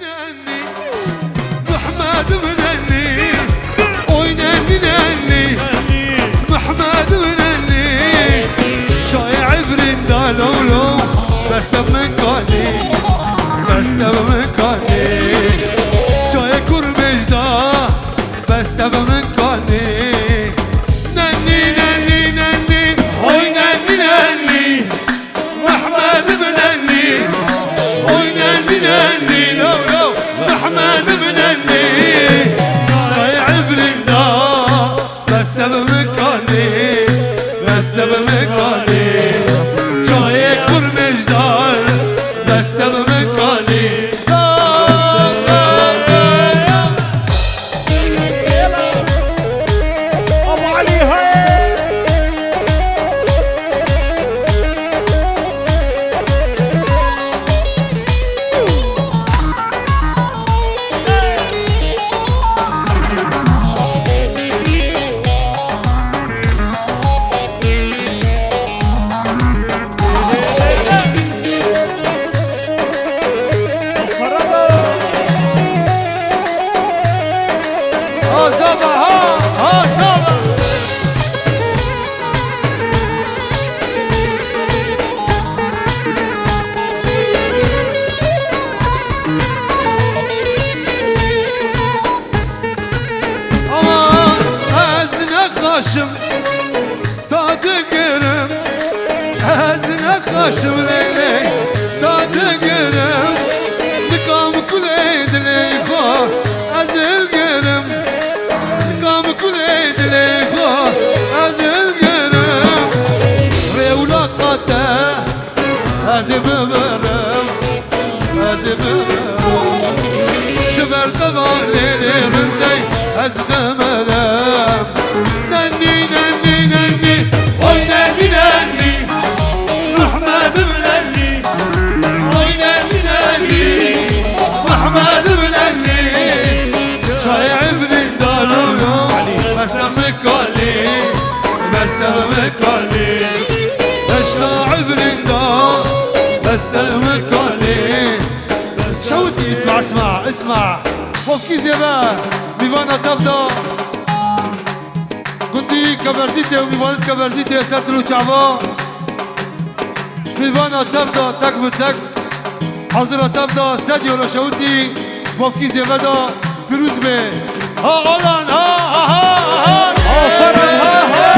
نني محمد منني وينني نني محمد منني شايع فرندا لولو بس من كاني بس من كاني شايع كرمجدا بس من كاني نني نني نني وينني نني محمد منني وينني نني لولو محمد منني شايع فرندا بس من كاني بس من كاني شايع كرمجدا بس من كاني خاشم تادقرم هزنا خاشم ليلي تادقرم نقام كل عيد ليخا ازل قرم نقام كل عيد ليخا ازل قرم ريولا قطع ازي ببرم ازي ببرم شبر طبع ليلي رندي ازغ مرم نني نني نني وي نني نني محمد منني وي نني نني محمد منني شايع فرندا لولو بس مكالي بس مكالي اشلاع فرندا بس مكالي شوتي اسمع اسمع اسمع وفكي زيبا بيفانا تفضل كنتي كبرتيتي وميفانت كبرتيتي سرتلو شعبا ميفانا تبدا تك بتك حاضرة تبدا ساديو رشاوتي وفكي زيبدا بروز بي ها غلان ها ها ها ها ها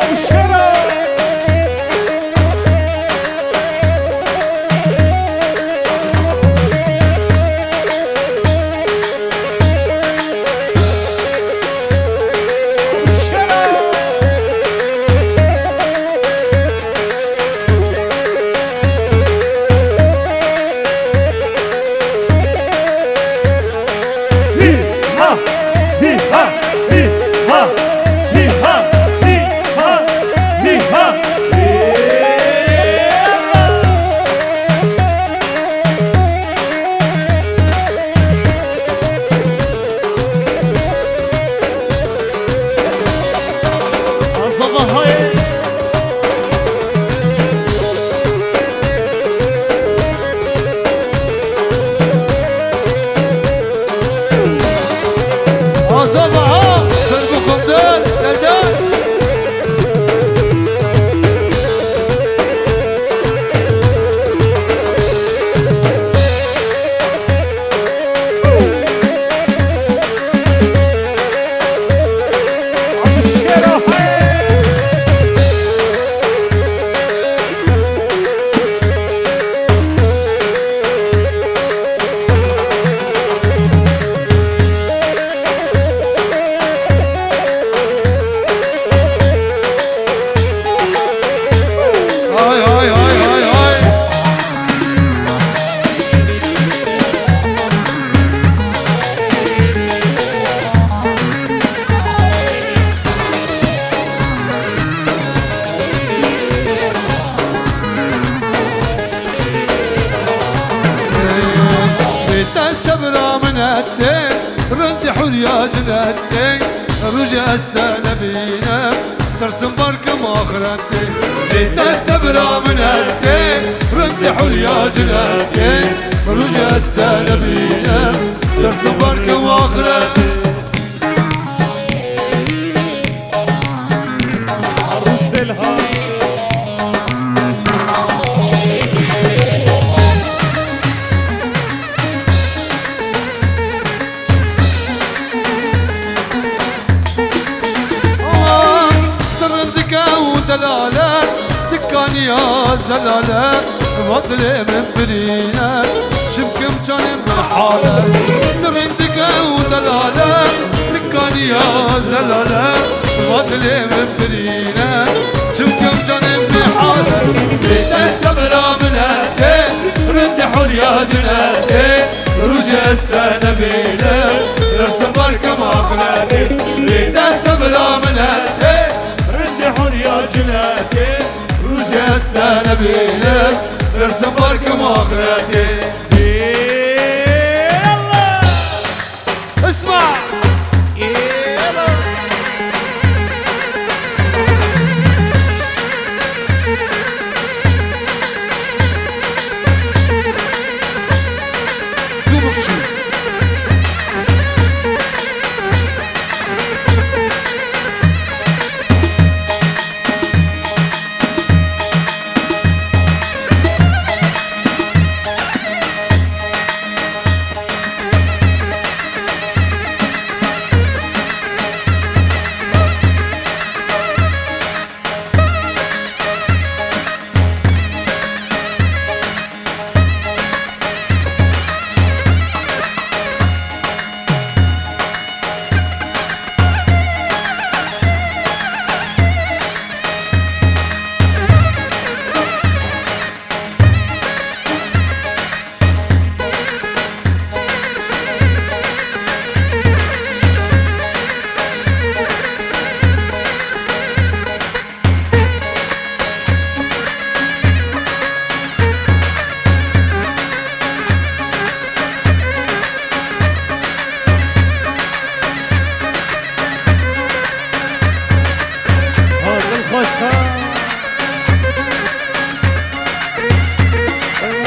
ابو الشرع جنتي رجع استنبينا ترسم بركم آخرتي ليت السبرة من هدي رد حليا جناتي رجع استلبية ترسم بركم آخرتي عروس الهوى دلالة دكان يا زلالة بطلي من برينا شبكم جانب بالحالة ترندك ودلالة دكان يا زلالة بطلي من برينا شبكم جانب بالحالة ليت السمرة من هاتي رد حليا جناتي رجع استنبينا نرسم بركم آخرتي ليت السمرة من هاتي حليا جناتي رجع استنبينا نرسم بركم آخرتي يلا اسمع يلا زوبك شو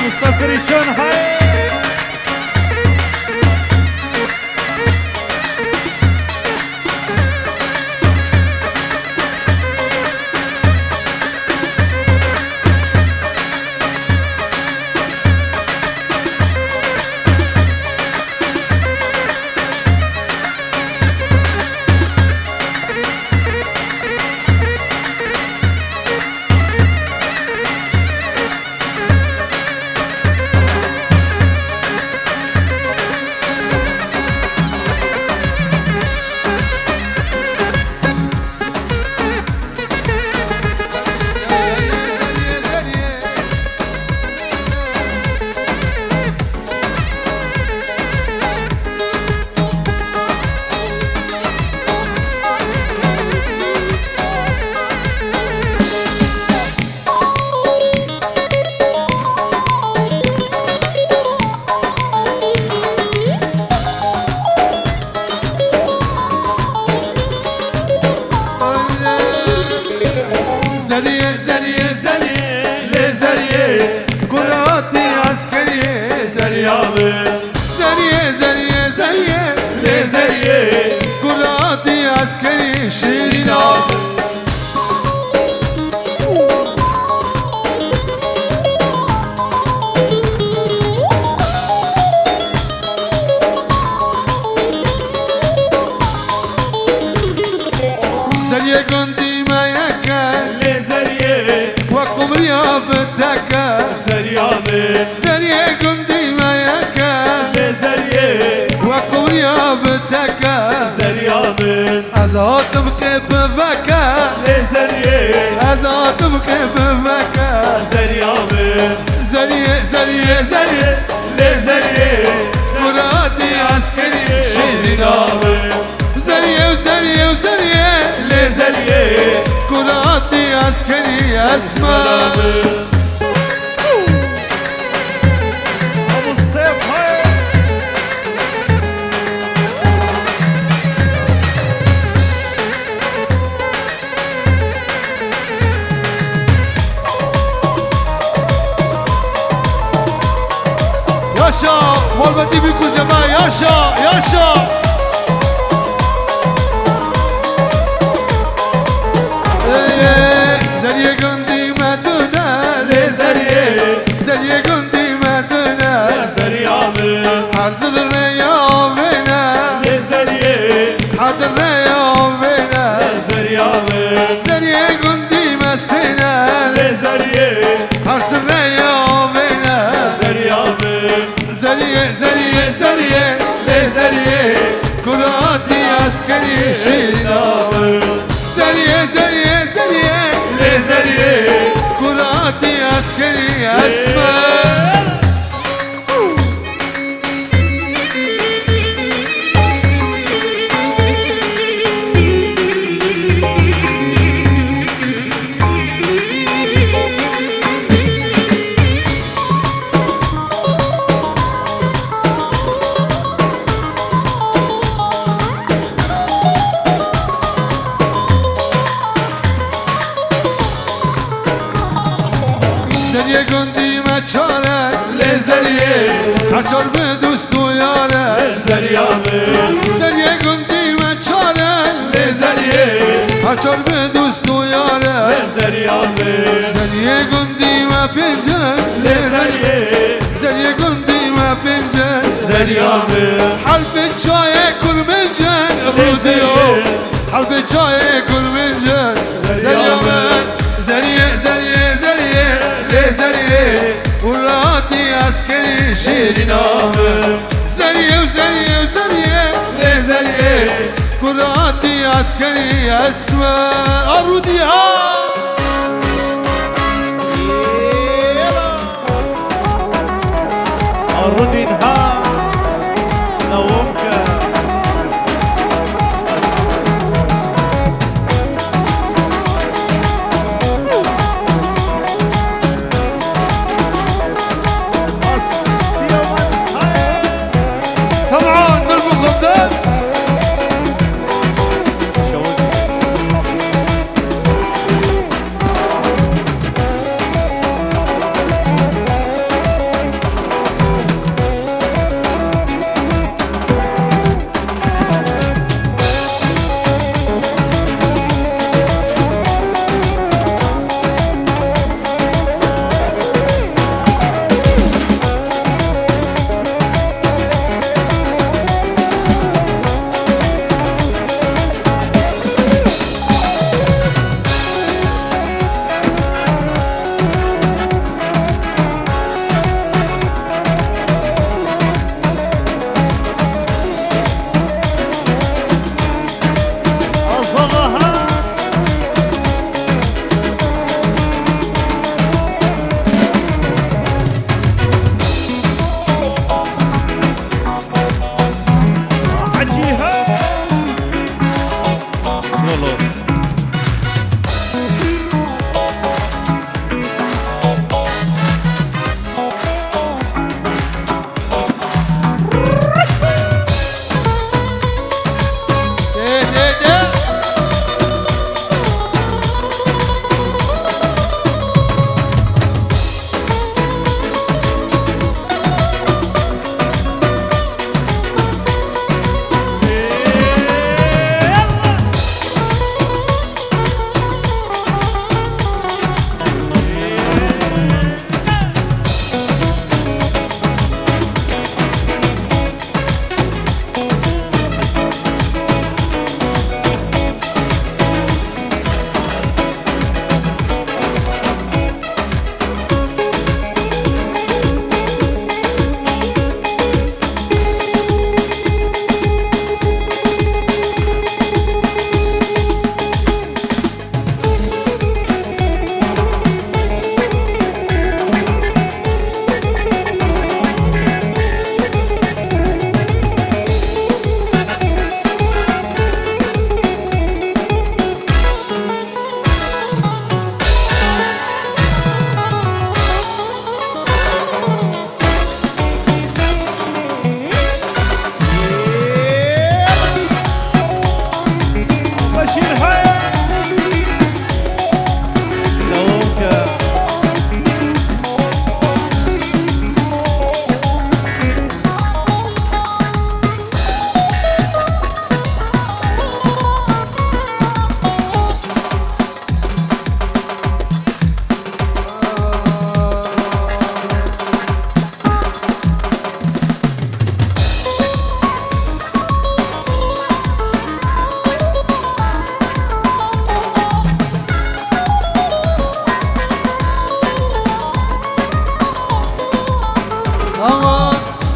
مصطفى ريشون هاي زرية زرية زرية لزرية كراتي عسكرية زريابي زرية زرية زرية لزرية كراتي عسكرية شيرينا زرية قندي ما يكال لزرية وقمريا فتكا زريابي زرية قندي ما يكال لزرية وقمريا فتكا زريابي أزهات بكيف فكا لزرية أزهات بكيف فكا زريابي زرية زرية زرية لزرية مرادي عسكري شيرينا زرية وزرية وزرية لزرية كراتي عسكري اسمع ابو سطيف هاي باشا والبدي بيكو زمان ياشا ياشا زرية قندي مدنة زرية قندي مدنة حرد الرياضنا حرد الرياضنا زرية قندي مسنا حرس الرياضنا زرية زرية زرية زرية كراتي عسكري شينا زرية زرية زرية كراتي عسكري اسمر زرية قندي ما تشارك عشر بدوست ويارك زرية قندي ما تشارك عشر بدوست ويارك زرية قندي ما بنجن زرية قندي ما بنجن حلب الشاي كل منجن روديو حلب الشاي كل منجن زرية زرية زرية وراتي عسكري شيرنا زرية زرية كراتي عسكري اسماء اروديها أردنها نومك سمعان دربكم ده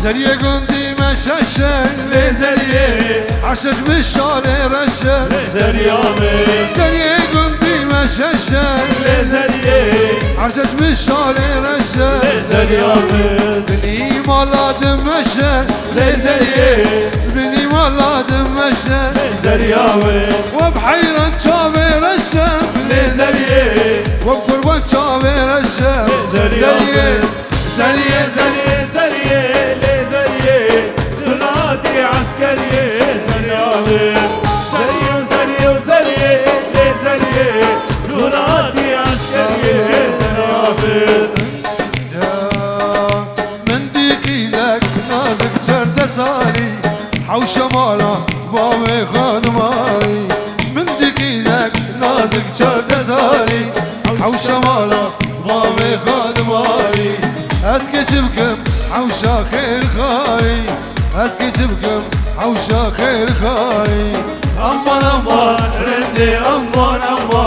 زرية قندي مشاشة لزرية عشش بالشالي رشة زرية زرية قندي مشاشة لزرية عشش بالشالي رشة زرية بني مالا دمشة لزرية بني مالا دمشة زرية وبحيرة شابي رشة لزرية وبقربة شابي رشة زرية زرية زرية زرية لزرية دولاتي عسكرية زرية زرية زرية زرية لزرية دولاتي عسكرية زرية من ديكي زك نازك شرد سالي حوشة مالا بابي خادمالي من ديكي زك نازك شرد سالي حوشة مالا بابي خادمالي اسكي جبكم حوشة خير خالي اسكي جبكم حوشة خير خالي أمان أمان رندي أمان أمان